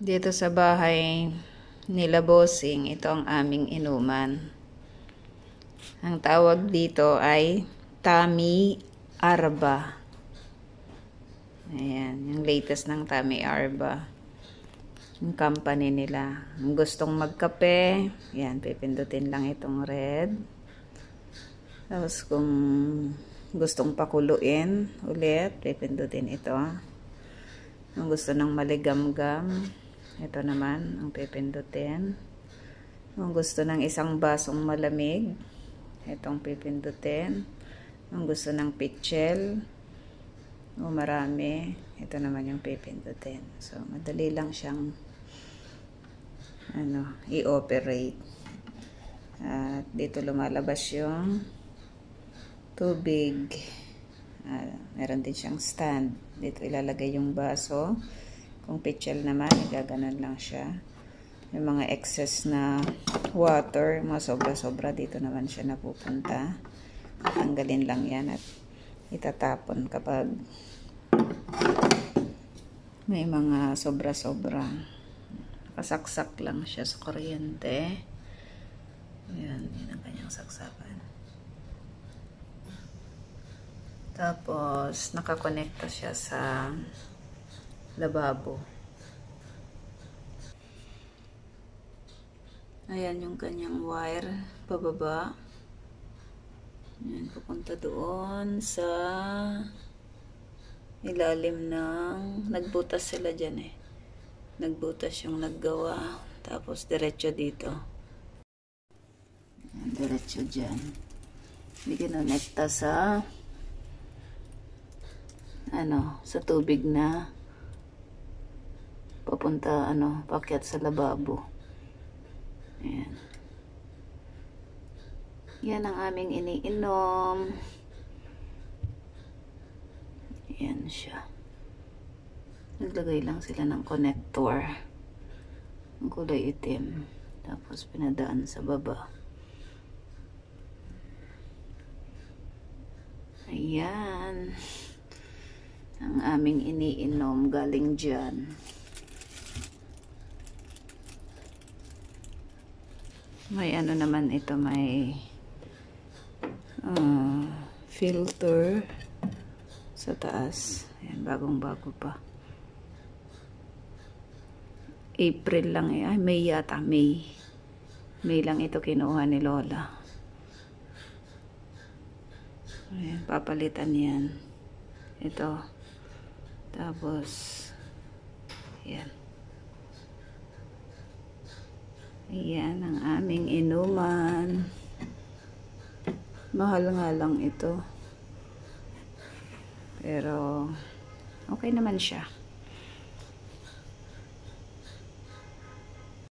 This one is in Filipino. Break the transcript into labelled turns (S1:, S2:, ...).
S1: Dito sa bahay nila Bossing, ito ang aming inuman. Ang tawag dito ay Tami Arba. Ayan, yung latest ng Tami Arba. Yung company nila. Kung gustong magkape, yan, pipindutin lang itong red. Tapos kung gustong pakuluin ulit, pipindutin ito. Kung gusto ng maligamgam, ito naman ang pipindutin. Kung gusto ng isang basong malamig, itong pipindutin. Kung gusto ng pitchel o marami, ito naman yung pipindutin. So, madali lang siyang i-operate. At dito lumalabas yung tubig. Meron din siyang stand. Dito ilalagay yung baso. Kung pitchel naman, gaganon lang siya. Yung mga excess na water, mga sobra-sobra, dito naman siya napupunta. Tanggalin lang yan at itatapon kapag may mga sobra-sobra. Nakasaksak lang siya sa kuryente. Ayan, yun ang kanyang saksakan. Tapos, nakakonekta siya sa lababo. Ayan yung kanyang wire, pababa. Ayan, pupunta doon sa ilalim ng, nagbutas sila dyan eh. Nagbutas yung naggawa. Tapos, diretso dito. Ayan, diretso dyan. May kinonekta sa sa tubig na papunta, paakyat sa lababo. Ayan. Yan ang aming iniinom. Ayan siya. Naglagay lang sila ng connector. Ang kulay itim. Tapos pinadaan sa baba. Ayan. Ang aming iniinom galing dyan. May naman ito, may filter sa taas. Ayan, bagong-bago pa. April lang eh. Ay, May yata. May lang ito kinuha ni Lola. Ayan, papalitan yan. Ito. Tapos, ayan. Ayan ang aming inuman. Mahal nga lang ito. Pero, okay naman siya.